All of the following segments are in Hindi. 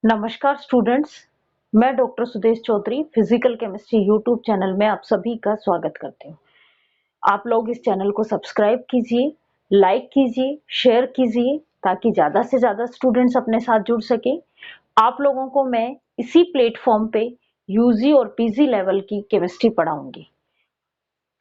नमस्कार स्टूडेंट्स, मैं doctor Sudesh Chaudhary physical chemistry YouTube channel में आप सभी का स्वागत करती हूँ। आप लोग इस चैनल को सब्सक्राइब कीजिए, लाइक कीजिए, शेयर कीजिए ताकि ज़्यादा से ज़्यादा स्टूडेंट्स अपने साथ जुड़ सके। आप लोगों को मैं इसी प्लेटफॉर्म पे यूजी और पीजी लेवल की केमिस्ट्री पढ़ाऊंगी।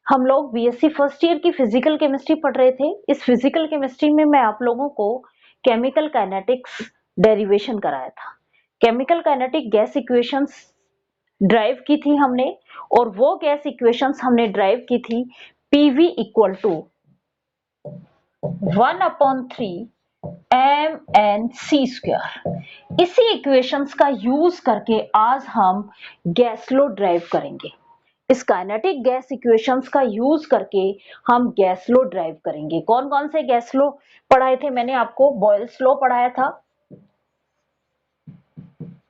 हम लोग बीएससी फर्स्ट ईयर की फिजिकल केमिस्ट्री पढ़ रहे थे। इस फिजिकल केमिस्ट्री में मैं आप लोगों को केमिकल काइनेटिक्स डेरिवेशन कराया था। Chemical kinetic gas equations drive की थी हमने, और वो गैस इक्वेशंस हमने ड्राइव की थी PV इक्वल टू 1/3 mNc²। इसी इक्वेशंस का यूज करके आज हम गैस लॉ ड्राइव करेंगे। इस काइनेटिक गैस इक्वेशंस का यूज करके हम गैस लॉ ड्राइव करेंगे। कौन कौन से गैस लॉ पढ़ाए थे मैंने आपको? बॉयल्स लॉ पढ़ाया था,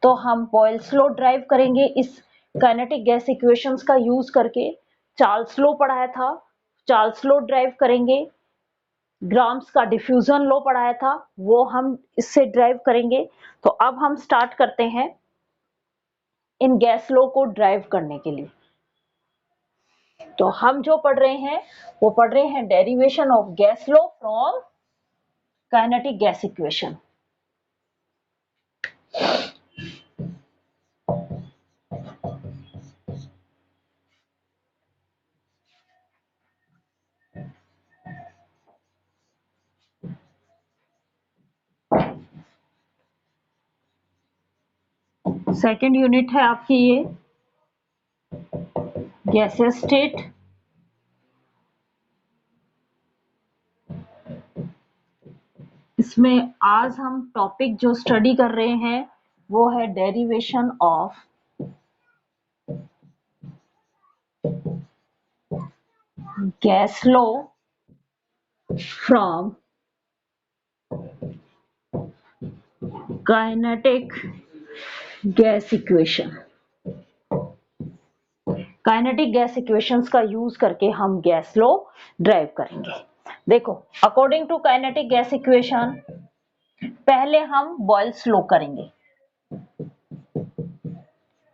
तो हम बॉयल्स लॉ ड्राइव करेंगे इस काइनेटिक गैस इक्वेशंस का यूज करके। चार्ल्स लॉ पढ़ाया था, चार्ल्स लॉ ड्राइव करेंगे। ग्राम्स का डिफ्यूजन लॉ पढ़ाया था, वो हम इससे ड्राइव करेंगे। तो अब हम स्टार्ट करते हैं इन गैस लॉ को ड्राइव करने के लिए। तो हम जो पढ़ रहे हैं वो पढ़ रहे हैं derivation of gas law from kinetic gas equation. Second unit है आपकी ये गैसेस स्टेट। इसमें आज हम टॉपिक जो स्टडी कर रहे हैं वो है derivation of gas law from kinetic gas equation. Kinetic gas equations का यूज करके हम गैस लॉ ड्राइव करेंगे। देखो, according to kinetic gas equation पहले हम बॉयल्स लॉ करेंगे।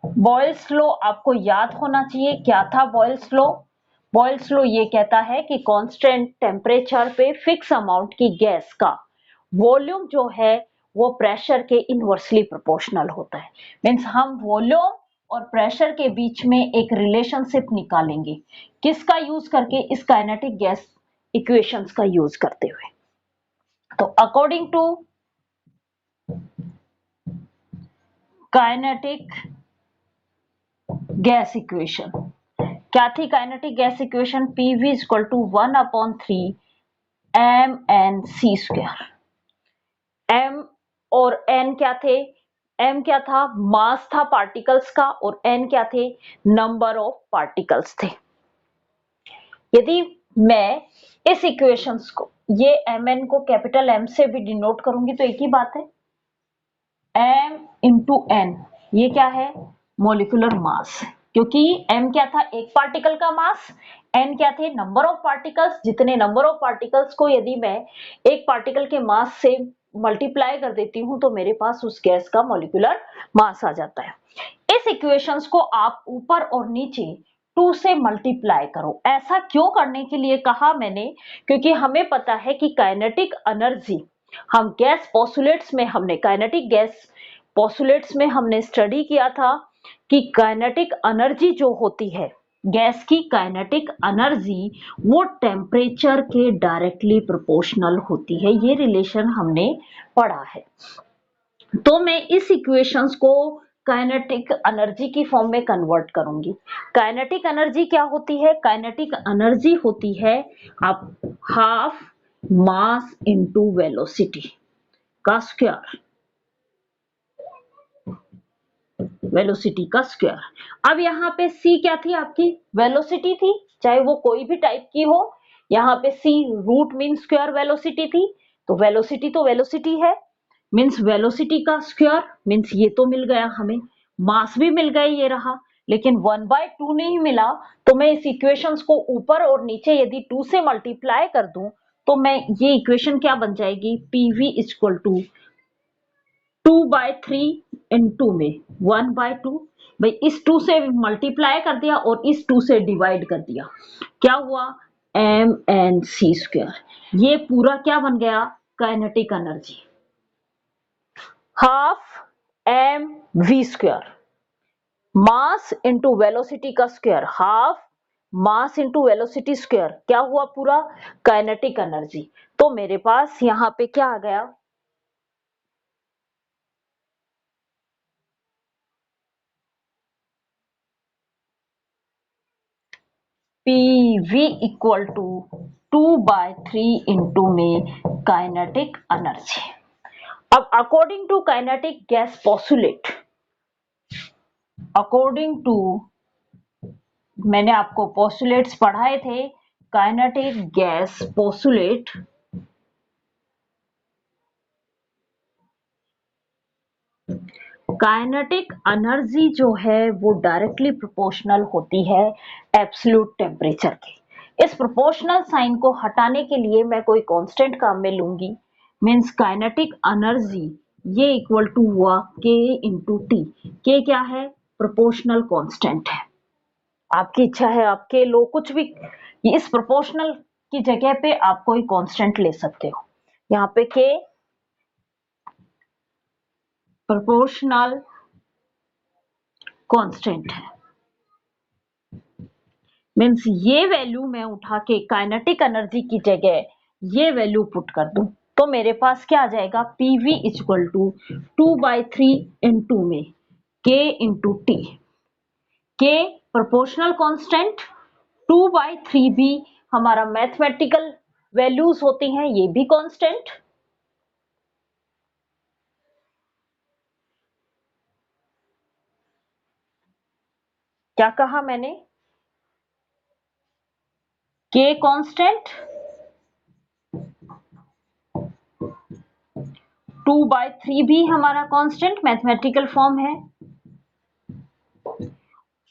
बॉयल्स लॉ आपको याद होना चाहिए। क्या था बॉयल्स लॉ? बॉयल्स लॉ ये कहता है कि कांस्टेंट टेम्परेचर पे फिक्स अमाउंट की गैस का वॉल्यूम जो है वो प्रेशर के इनवर्सली प्रोपोर्शनल होता है। मीन्स हम वॉल्यूम और प्रेशर के बीच में एक रिलेशनशिप निकालेंगे। किसका यूज करके? इस काइनेटिक गैस इक्वेशंस का यूज करते हुए। तो according to kinetic gas equation, क्या थी kinetic gas equation? PV equal to 1/3 mNc²। m और n क्या थे? m क्या था? मास था पार्टिकल्स का, और n क्या थे? नंबर ऑफ पार्टिकल्स थे। यदि मैं इस इक्वेशंस को, ये mn को कैपिटल M से भी डिनोट करूंगी तो एक ही बात है, m इंटू n, ये क्या है? Molecular mass. क्योंकि m क्या था? एक पार्टिकल का मास, n क्या थे? Number of particles. जितने नंबर ऑफ पार्टिकल्स को यदि मैं एक पार्टिकल के मास से मल्टीप्लाई कर देती हूं तो मेरे पास उस गैस का मॉलिक्यूलर मास आ जाता है। इस इक्वेशंस को आप ऊपर और नीचे 2 से मल्टीप्लाई करो। ऐसा क्यों करने के लिए कहा मैंने? क्योंकि हमें पता है कि काइनेटिक एनर्जी, हम गैस पोस्टुलेट्स में, हमने काइनेटिक गैस पोस्टुलेट्स में हमने स्टडी किया था कि काइनेटिक एनर्जी जो होती है, गैस की काइनेटिक एनर्जी, वो टेम्परेचर के डायरेक्टली प्रोपोर्शनल होती है। ये रिलेशन हमने पढ़ा है। तो मैं इस इक्वेशंस को काइनेटिक एनर्जी की फॉर्म में कन्वर्ट करूंगी। काइनेटिक एनर्जी क्या होती है? काइनेटिक एनर्जी होती है आप हाफ मास इनटू वेलोसिटी का स्क्वायर, वेलोसिटी का स्क्वायर। अब यहाँ पे c क्या थी? आपकी वेलोसिटी थी, चाहे वो कोई भी टाइप की हो। यहाँ पे c root mean square velocity थी, तो वेलोसिटी है, मीन्स वेलोसिटी का स्क्वायर, मीन्स ये तो मिल गया हमें। मास भी मिल गया, ये रहा, लेकिन 1/2 नहीं मिला। तो मैं इस इक्वेशंस को ऊपर और नीचे यदि 2 से मल्टीप्लाई कर दूं तो मैं ये इक्वेशन क्या बन जाएगी? PV इक्वल टू 2/3 इनटू में 1/2। भाई इस 2 से मल्टीप्लाई कर दिया और इस 2 से डिवाइड कर दिया, क्या हुआ mnc²। ये पूरा क्या बन गया, kinetic energy, half mv², mass into velocity का square, half mass into velocity square, क्या हुआ पूरा काइनेटिक एनर्जी। तो मेरे पास यहां पे क्या आ गया, PV इक्वल टू 2/3 इंटू में काइनेटिक एनर्जी। अब according to kinetic gas postulate, according to, मैंने आपको पोस्टुलेट्स पढ़ाए थे, kinetic gas postulate, kinetic energy जो है वो डायरेक्टली प्रोपोर्शनल होती है एब्सोल्यूट टेम्परेचर के। इस प्रोपोर्शनल साइन को हटाने के लिए मैं कोई कांस्टेंट काम में लूंगी, मींस काइनेटिक एनर्जी ये इक्वल टू हुआ K इंटू टी। के क्या है, प्रोपोर्शनल कांस्टेंट है, आपकी इच्छा है आप के लो, कुछ भी, इस प्रोपोर्शनल की जगह पे आप कोई कांस्टेंट ले सकते हो। यहाँ पे के प्रोपोर्शनल कांस्टेंट है, मीन्स ये वैल्यू मैं उठा के काइनेटिक एनर्जी की जगह ये वैल्यू पुट कर दूं तो मेरे पास क्या आ जाएगा, PV इक्वल टू 2/3 इंटू में K इंटू टी। के प्रोपोर्शनल कांस्टेंट, 2/3 भी हमारा मैथमेटिकल वैल्यूज होती हैं, ये भी कांस्टेंट। क्या कहा मैंने, के कांस्टेंट, 2/3 भी हमारा कांस्टेंट मैथमेटिकल फॉर्म है।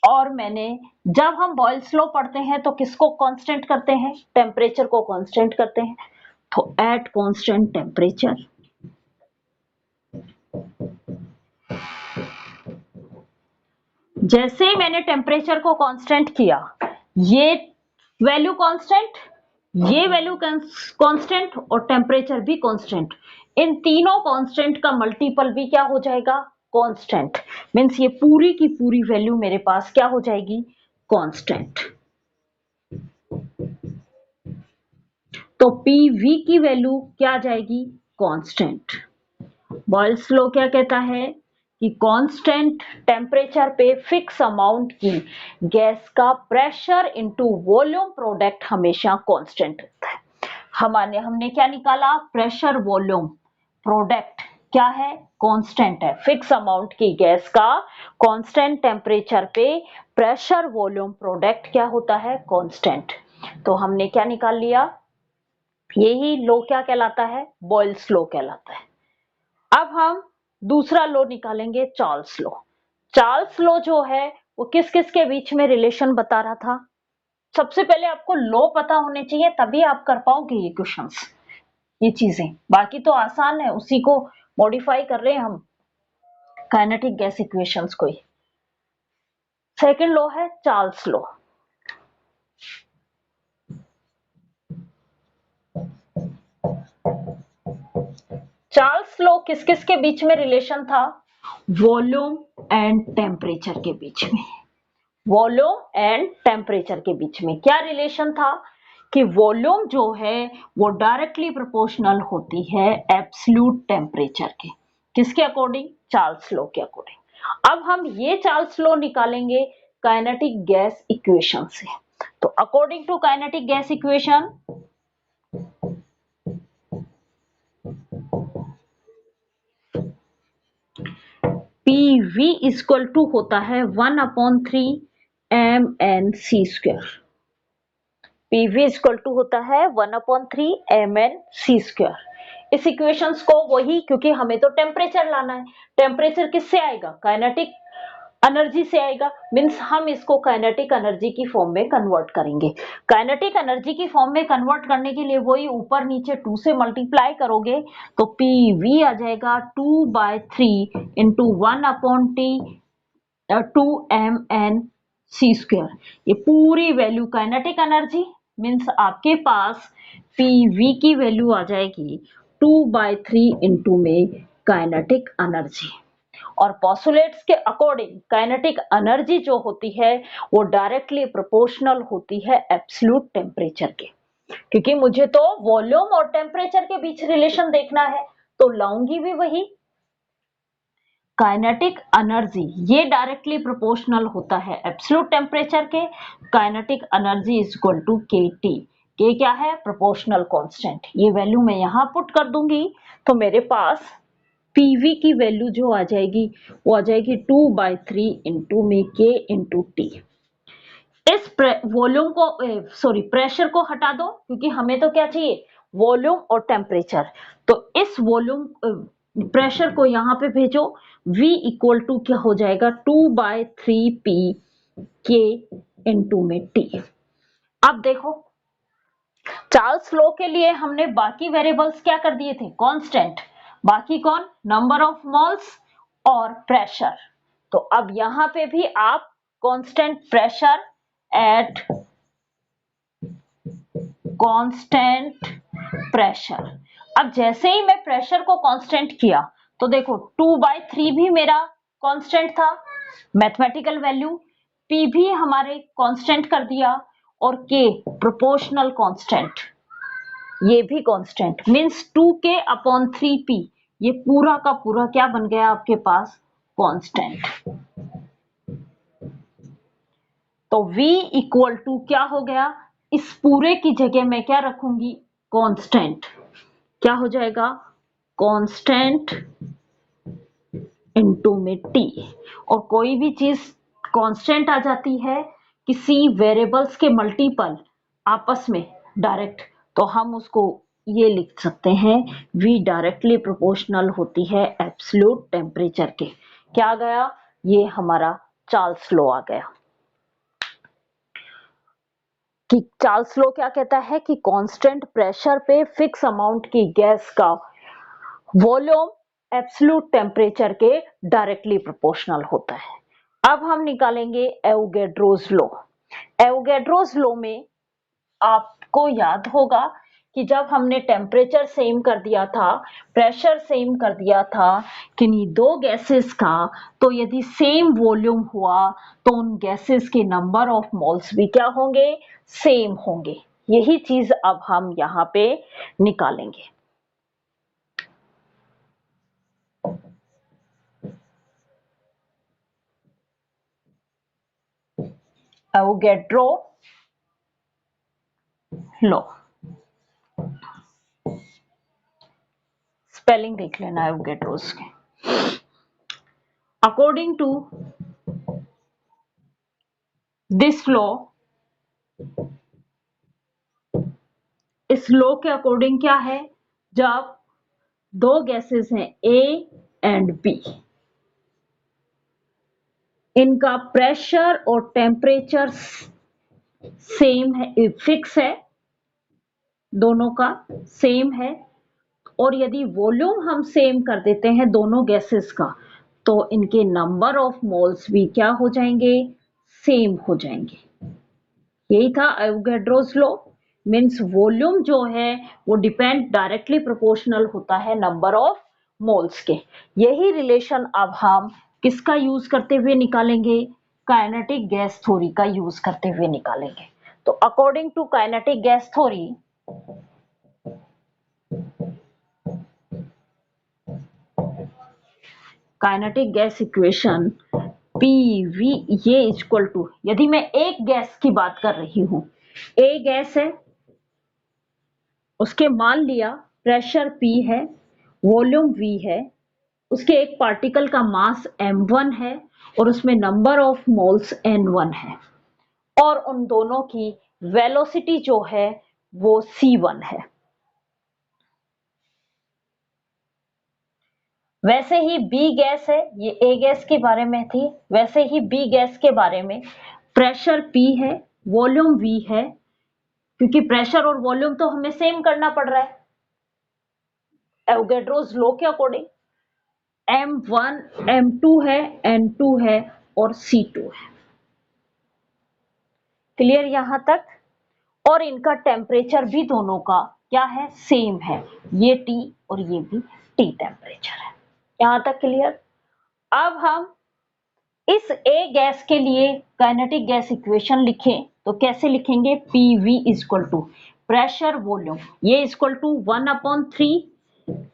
और मैंने, जब हम बॉयल्स लॉ पढ़ते हैं तो किसको कांस्टेंट करते हैं, टेम्परेचर को कांस्टेंट करते हैं। तो एट कांस्टेंट टेम्परेचर, जैसे ही मैंने टेम्परेचर को कांस्टेंट किया, ये वैल्यू कांस्टेंट, ये वैल्यू कांस्टेंट और टेम्परेचर भी कांस्टेंट, इन तीनों कांस्टेंट का मल्टीपल भी क्या हो जाएगा, कांस्टेंट। मींस ये पूरी की पूरी वैल्यू मेरे पास क्या हो जाएगी, कांस्टेंट। तो PV की वैल्यू क्या आ जाएगी, कांस्टेंट। बॉयल्स लॉ क्या कहता है कि कांस्टेंट टेम्परेचर पे फिक्स अमाउंट की गैस का प्रेशर इनटू वॉल्यूम प्रोडक्ट हमेशा कांस्टेंट होता है। हमने क्या निकाला, प्रेशर वॉल्यूम प्रोडक्ट क्या है, कांस्टेंट है। फिक्स अमाउंट की गैस का कांस्टेंट टेम्परेचर पे प्रेशर वॉल्यूम प्रोडक्ट क्या होता है, कांस्टेंट। तो हमने क्या निकाल लिया, यही लॉ क्या कहलाता है, बॉयल्स लॉ कहलाता है। अब हम दूसरा लॉ निकालेंगे, चार्ल्स लॉ। चार्ल्स लॉ जो है वो किस किस के बीच में रिलेशन बता रहा था, सबसे पहले आपको लॉ पता होने चाहिए तभी आप कर पाओगे ये क्वेश्चंस, ये चीजें, बाकी तो आसान है, उसी को मॉडिफाई कर रहे हैं हम काइनेटिक गैस इक्वेशंस को ही। सेकंड लॉ है चार्ल्स लॉ। चार्ल्स लॉ किस किस के बीच में रिलेशन था, वॉल्यूम एंड टेम्परेचर के बीच में, वॉल्यूम एंड टेम्परेचर के बीच में क्या रिलेशन था कि वॉल्यूम जो है वो डायरेक्टली प्रोपोर्शनल होती है एब्सोल्यूट टेम्परेचर के, किसके अकॉर्डिंग, चार्ल्स लॉ के अकॉर्डिंग। अब हम ये चार्ल्स लॉ निकालेंगे काइनेटिक गैस इक्वेशन से। तो according to kinetic gas equation, PV equal to होता है 1/3 mnc²। PV इक्वल टू होता है 1/3 mnc²। इस इक्वेशंस को वही, क्योंकि हमें तो टेम्परेचर लाना है, टेम्परेचर किससे आएगा, काइनेटिक एनर्जी से आएगा, मीन्स हम इसको काइनेटिक एनर्जी की फॉर्म में कन्वर्ट करेंगे। काइनेटिक एनर्जी की फॉर्म में कन्वर्ट करने के लिए वही ऊपर नीचे 2 से मल्टीप्लाई करोगे तो पीवी आ जाएगा 2/3 इंटू 1/T 2mn c²। ये पूरी वैल्यू काइनेटिक एनर्जी, मीन्स आपके पास पीवी की वैल्यू आ जाएगी 2/3 इंटू में काइनेटिक एनर्जी। और पोस्टुलेट्स के अकॉर्डिंग काइनेटिक एनर्जी जो होती है वो डायरेक्टली प्रोपोर्शनल होती है एब्सोल्यूट टेम्परेचर के, क्योंकि मुझे तो वॉल्यूम और टेम्परेचर के बीच रिलेशन देखना है तो लाऊंगी भी वही। काइनेटिक एनर्जी ये डायरेक्टली प्रोपोर्शनल होता है एब्सोल्यूट टेम्परेचर के। Kinetic energy is equal to KT। K क्या है? Proportional constant. ये वैल्यू मैं यहां पुट कर दूंगी तो मेरे पास पीवी की वैल्यू जो आ जाएगी वो आ जाएगी 2/3 इंटू में के इंटू टी। इस वॉल्यूम को सॉरी प्रेशर को हटा दो, क्योंकि हमें तो क्या चाहिए? वॉल्यूम और टेम्परेचर। तो इस वॉल्यूम प्रेशर को यहां पे भेजो। V इक्वल टू क्या हो जाएगा? 2/3 P के इंटू में टी। अब देखो चार्ल्स लॉ के लिए हमने बाकी वेरिएबल्स क्या कर दिए थे? कांस्टेंट। बाकी कौन? नंबर ऑफ मोल्स और प्रेशर। तो अब यहां पे भी आप constant pressure at constant pressure. अब जैसे ही मैं प्रेशर को कांस्टेंट किया तो देखो 2/3 भी मेरा कांस्टेंट था, मैथमेटिकल वैल्यू। पी भी हमारे कांस्टेंट कर दिया और के प्रोपोर्शनल कांस्टेंट, ये भी कांस्टेंट, मींस 2k/3p। ये पूरा का पूरा क्या बन गया आपके पास? कांस्टेंट। तो v इक्वल टू क्या हो गया? इस पूरे की जगह मैं क्या रखूंगी? कांस्टेंट। क्या हो जाएगा? कांस्टेंट इनटू में t। और कोई भी चीज कांस्टेंट आ जाती है किसी वेरिएबल्स के मल्टीपल आपस में डायरेक्ट, तो हम उसको ये लिख सकते हैं v डायरेक्टली प्रोपोर्शनल होती है एब्सोल्यूट टेम्परेचर के। क्या आ गया? ये हमारा चार्ल्स लॉ आ गया कि चार्ल्स लॉ क्या कहता है कि कांस्टेंट प्रेशर पे फिक्स अमाउंट की गैस का वॉल्यूम एब्सोल्यूट टेम्परेचर के डायरेक्टली प्रोपोर्शनल होता है। अब हम निकालेंगे एवोगैड्रोस लॉ। एवोगैड्रोस लॉ में आपको याद होगा कि जब हमने टेम्परेचर सेम कर दिया था, प्रेशर सेम कर दिया था किन्हीं दो गैसेस का, तो यदि सेम वॉल्यूम हुआ तो उन गैसेस के नंबर ऑफ मोल्स भी क्या होंगे? सेम होंगे। यही चीज अब हम यहां पे निकालेंगे। एवोगैड्रो लॉ, स्पेलिंग देख लेना एवोगैड्रोस के। अकॉर्डिंग टू दिस लॉ, इस लॉ के अकॉर्डिंग क्या है? जब दो गैसेस हैं ए एंड बी, इनका प्रेशर और टेम्परेचर सेम है, फिक्स है, दोनों का सेम है, और यदि वॉल्यूम हम सेम कर देते हैं दोनों गैसेस का तो इनके नंबर ऑफ मोल्स भी क्या हो जाएंगे? सेम हो जाएंगे। यही था एवोगैड्रोस लॉ। मींस वॉल्यूम जो है वो डिपेंड डायरेक्टली प्रोपोर्शनल होता है नंबर ऑफ मोल्स के। यही रिलेशन अब हम किसका यूज करते हुए निकालेंगे? काइनेटिक गैस थ्योरी का यूज करते हुए निकालेंगे। तो according to kinetic gas theory, kinetic gas equation PV ये इक्वल टू, यदि मैं एक गैस की बात कर रही हूं, ए गैस है, उसके मान लिया प्रेशर P है, वॉल्यूम V है, उसके एक पार्टिकल का मास m1 है और उसमें नंबर ऑफ मोल्स n1 है, और उन दोनों की वेलोसिटी जो है वो c1 है। वैसे ही बी गैस है, ये ए गैस के बारे में थी, वैसे ही बी गैस के बारे में प्रेशर P है, वॉल्यूम V है, क्योंकि प्रेशर और वॉल्यूम तो हमें सेम करना पड़ रहा है एवोगैड्रोस लॉ के अकॉर्डिंग। M1 M2 है, N2 है और C2 है। क्लियर यहां तक? और इनका टेम्परेचर भी दोनों का क्या है, सेम है, ये T और ये भी T टेम्परेचर है। यहां तक क्लियर? अब हम इस ए गैस के लिए काइनेटिक गैस इक्वेशन लिखें तो कैसे लिखेंगे, PV equal to pressure volume, ये equal to 1/3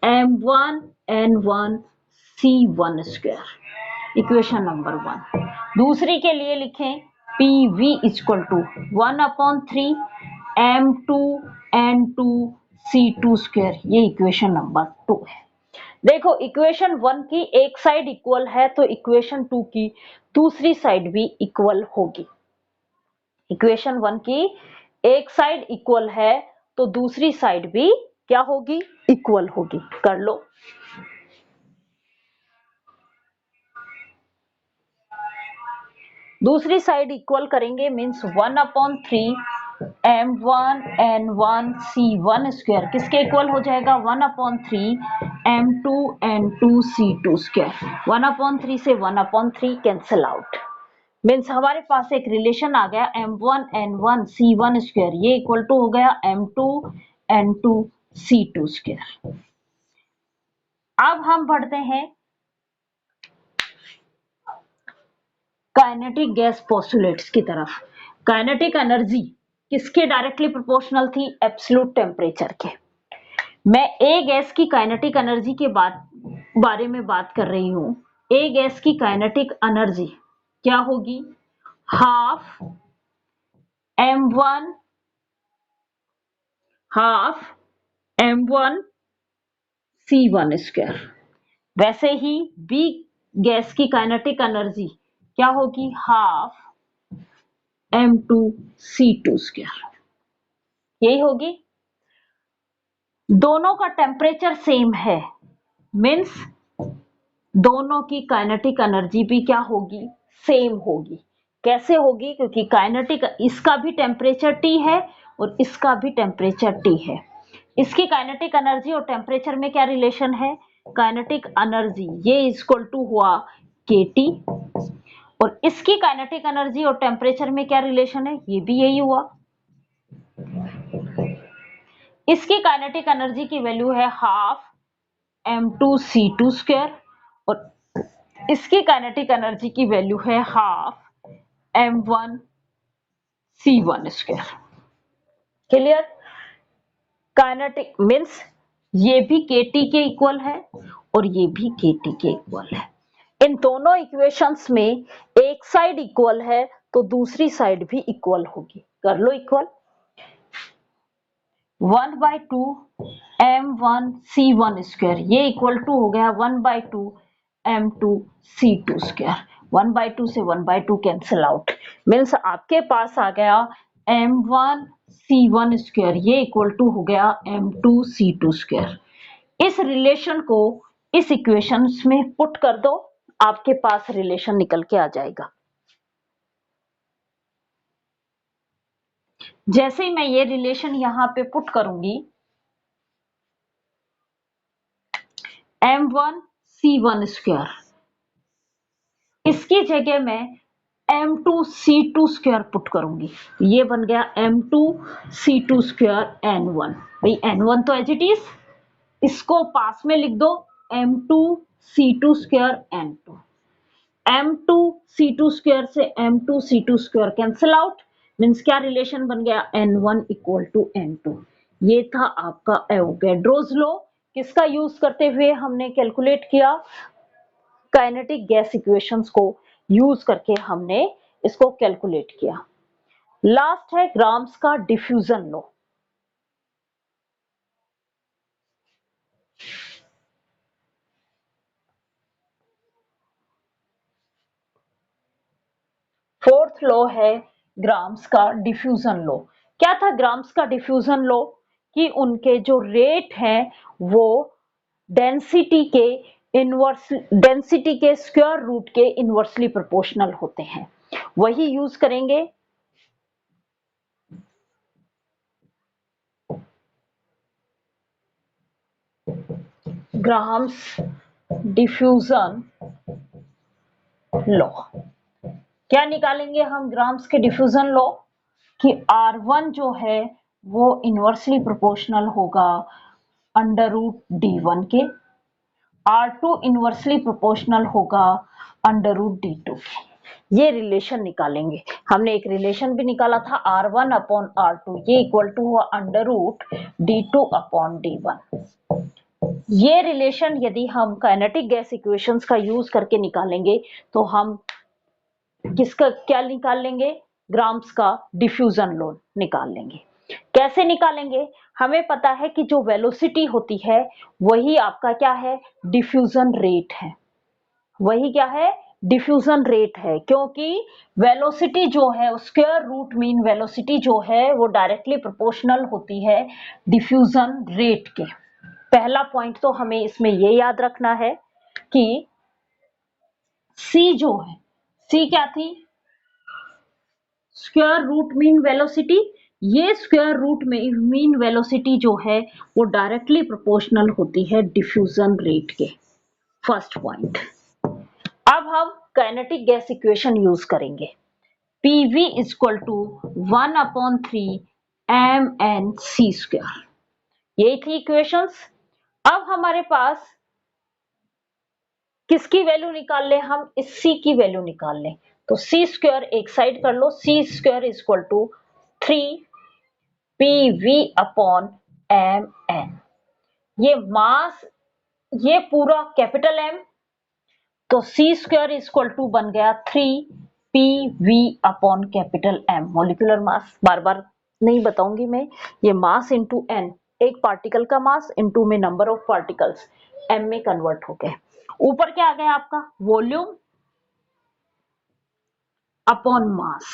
M1 N1 C1 square, equation number 1। दूसरी के लिए लिखें PV equal to 1/3 M2 N2 C2 square, ये इक्वेशन नंबर 2 है। देखो इक्वेशन 1 की एक साइड इक्वल है तो इक्वेशन 2 की दूसरी साइड भी इक्वल होगी। इक्वेशन 1 की एक साइड इक्वल है तो दूसरी साइड भी क्या होगी, इक्वल होगी। कर लो। दूसरी साइड इक्वल करेंगे means 1/3 M1 N1 C1 square किसके इक्वल हो जाएगा, 1/3 M2 N2 C2 स्क्वायर। 1/3 से 1/3 कैंसिल आउट, मीन्स हमारे पास एक रिलेशन आ गया M1 N1 C1 स्क्वायर, ये इक्वल टू हो गया M2 N2 C2 स्क्वायर। अब हम बढ़ते हैं काइनेटिक गैस पोस्टुलेट्स की तरफ। काइनेटिक एनर्जी किसके डायरेक्टली प्रोपोर्शनल थी, एब्सोल्यूट टेम्परेचर के। मैं ए गैस की काइनेटिक एनर्जी के बारे में बात कर रही हूं। ए गैस की काइनेटिक एनर्जी क्या होगी, हाफ M1 C1 स्क्वायर। वैसे ही बी गैस की काइनेटिक एनर्जी क्या होगी, हाफ M2 C2 स्क्वायर, यही होगी। दोनों का टेम्परेचर सेम है मीन्स दोनों की काइनेटिक एनर्जी भी क्या होगी, सेम होगी। कैसे होगी, क्योंकि काइनेटिक इसका भी टेम्परेचर T है और इसका भी टेम्परेचर T है। इसकी काइनेटिक एनर्जी और टेम्परेचर में क्या रिलेशन है, काइनेटिक एनर्जी ये इक्वल टू हुआ KT, और इसकी काइनेटिक एनर्जी और टेम्परेचर में क्या रिलेशन है, ये भी यही हुआ। इसकी काइनेटिक एनर्जी की वैल्यू है हाफ M2 C2 स्क्वायर और इसकी काइनेटिक एनर्जी की वैल्यू है half M1 C1 square. Clear? Kinetic means ये भी KT के इक्वल है और ये भी KT के इक्वल है। इन दोनों इक्वेशंस में एक साइड इक्वल है तो दूसरी साइड भी इक्वल होगी। कर लो इक्वल। 1/2 M1 C1 स्क्वायर, ये इक्वल टू हो गया 1/2 M2 C2 स्क्वायर। 1/2 से 1/2 कैंसिल आउट, मीन्स आपके पास आ गया M1 C1 स्क्वायर, ये इक्वल टू हो गया M2 C2 स्क्वायर। इस रिलेशन को इस इक्वेशन में पुट कर दो, आपके पास रिलेशन निकल के आ जाएगा। जैसे ही मैं ये रिलेशन यहां पे पुट करूंगी, M1 C1 स्क्वायर, इसकी जगह मैं M2 C2 स्क्वायर पुट करूंगी, ये बन गया M2 C2 स्क्वायर N1। भाई N1 तो एज इट इज, इसको पास में लिख दो M2 C2 square N2। M2 C2 square से M2 C2 square cancel out, means क्या रिलेशन बन गया, N1 इक्वल टू N2। ये था आपका एवोगैड्रोस लॉ, किसका यूज करते हुए हमने कैलकुलेट किया, काइनेटिक गैस इक्वेशंस को यूज करके हमने इसको कैलकुलेट किया। लास्ट है ग्राम्स का डिफ्यूजन लॉ। फोर्थ लॉ है ग्राम्स का डिफ्यूजन लॉ। क्या था ग्राम्स का डिफ्यूजन लॉ, कि उनके जो रेट हैं वो डेंसिटी के इनवर्स डेंसिटी के स्क्वायर रूट के इनवर्सली प्रोपोर्शनल होते हैं, वही यूज करेंगे। Graham's diffusion law. क्या निकालेंगे हम ग्राम्स के डिफ्यूजन लॉ कि R1 जो है वो इनवर्सली प्रोपोर्शनल होगा अंडर रूट D1 के, R2 इनवर्सली प्रोपोर्शनल होगा अंडर रूट D2 के। ये रिलेशन निकालेंगे। हमने एक रिलेशन भी निकाला था R1 अपॉन R2, ये इक्वल टू हुआ under root D2 upon D1। ये रिलेशन यदि हम काइनेटिक गैस इक्वेशंस का यूज करके निकालेंगे तो हम किसका क्या निकाल लेंगे, ग्राम्स का डिफ्यूजन लॉ निकाल लेंगे। कैसे निकालेंगे, हमें पता है कि जो वेलोसिटी होती है वही आपका क्या है, डिफ्यूजन रेट है। वही क्या है, डिफ्यूजन रेट है, क्योंकि वेलोसिटी जो है स्क्वायर रूट मीन वेलोसिटी जो है वो डायरेक्टली प्रोपोर्शनल होती है डिफ्यूजन रेट के। पहला पॉइंट तो हमें इसमें ये याद रखना है कि c जो है, c क्या थी, स्क्वायर रूट मीन वेलोसिटी। ये स्क्वायर रूट मीन वेलोसिटी जो है वो डायरेक्टली प्रोपोर्शनल होती है डिफ्यूजन रेट के। First point. अब हम काइनेटिक गैस इक्वेशन यूज करेंगे। PV equal to 1/3 mNc²। यही थी इक्वेशंस। अब हमारे पास किसकी वैल्यू निकाल ले, हम इस C की वैल्यू निकाल लें। तो c² एक साइड कर लो, c² equal to 3PV upon mn। ये मास, ये पूरा कैपिटल M, तो c² इक्वल टू बन गया 3PV upon capital M, molecular mass. बार बार नहीं बताऊंगी मैं, ये मास इंटू n, एक पार्टिकल का मास इंटू में नंबर ऑफ पार्टिकल्स m में कन्वर्ट हो गए। ऊपर क्या आ गया आपका, वॉल्यूम अपॉन मास।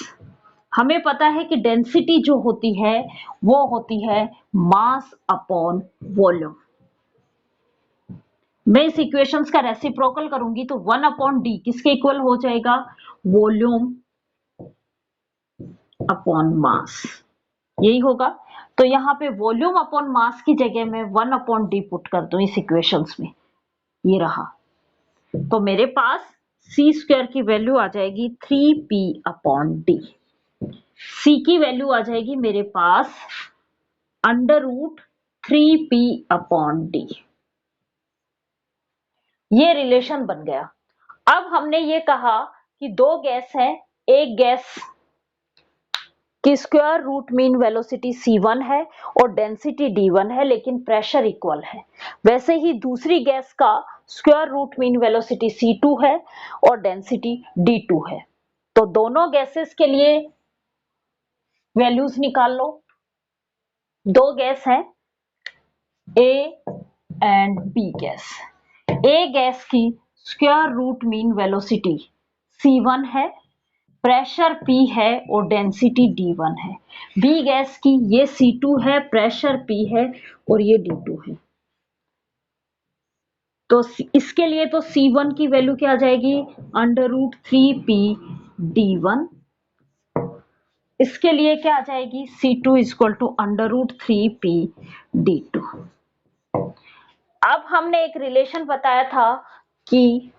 हमें पता है कि डेंसिटी जो होती है वो होती है मास अपॉन वॉल्यूम। मैं इस इक्वेशंस का रेसिप्रोकल करूंगी तो 1/d किसके इक्वल हो जाएगा, वॉल्यूम अपॉन मास, यही होगा। तो यहाँ पे वॉल्यूम अपॉन मास की जगह मैं 1/d पुट कर दूं इस इक्वेशंस में, ये रहा। तो मेरे पास c² की वैल्यू आ जाएगी 3p/d। c की वैल्यू आ जाएगी मेरे पास अंडर रूट 3p/d। ये रिलेशन बन गया। अब हमने ये कहा कि दो गैस हैं, एक गैस की square root mean velocity c1 है और डेंसिटी d1 है, लेकिन प्रेशर इक्वल है। वैसे ही दूसरी गैस का square root mean velocity c2 है और डेंसिटी d2 है। तो दोनों गैसेस के लिए वैल्यूज निकाल लो। दो गैस हैं A and B gas. A gas की square root mean velocity c1 है, प्रेशर P है और डेंसिटी d1 है। B गैस की ये c2 है, प्रेशर P है और ये d2 है। तो इसके लिए तो c1 की वैल्यू क्या आ जाएगी, अंडर रूट 3p/d1। इसके लिए क्या आ जाएगी, c2 equal to under root 3p/d2। अब हमने एक रिलेशन बताया था कि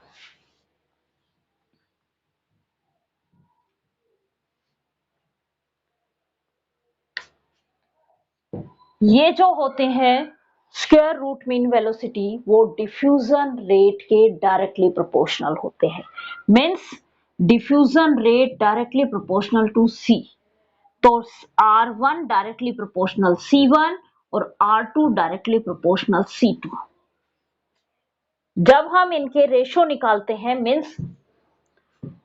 ये जो होते हैं स्क्वायर रूट मीन वेलोसिटी वो डिफ्यूजन रेट के डायरेक्टली प्रोपोर्शनल होते हैं। Means diffusion rate directly proportional to C। तो R1 डायरेक्टली प्रोपोर्शनल C1 और R2 डायरेक्टली प्रोपोर्शनल C2। जब हम इनके रेशो निकालते हैं मीन्स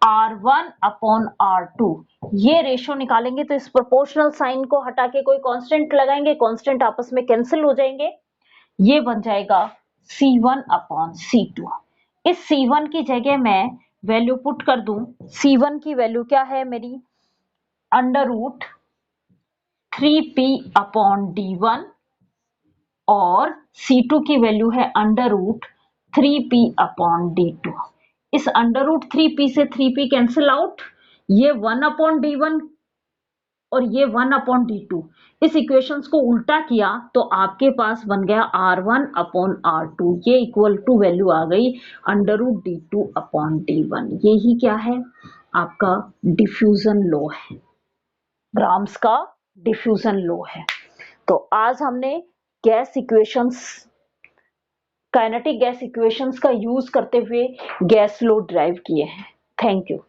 R1 अपॉन R2, ये रेशो निकालेंगे तो इस प्रोपोर्शनल साइन को हटा के कोई कांस्टेंट लगाएंगे, कांस्टेंट आपस में कैंसिल हो जाएंगे, ये बन जाएगा C1 अपॉन C2। इस C1 की जगह मैं वैल्यू पुट कर दूं, C1 की वैल्यू क्या है मेरी, अंडर रूट 3p/d1 और C2 की वैल्यू है अंडर रूट 3p/d2। इस अंडर रूट 3p से 3p कैंसिल आउट, ये 1/d1 और ये 1/d2। इस इक्वेशंस को उल्टा किया तो आपके पास बन गया r1/r2। ये इक्वल टू वैल्यू आ गई d2/d1। यही क्या है, आपका डिफ्यूजन लॉ है, ग्राम्स का डिफ्यूजन लॉ है। तो आज हमने gas equations, kinetic gas equations का यूज करते हुए गैस लॉ ड्राइव किए हैं। Thank you.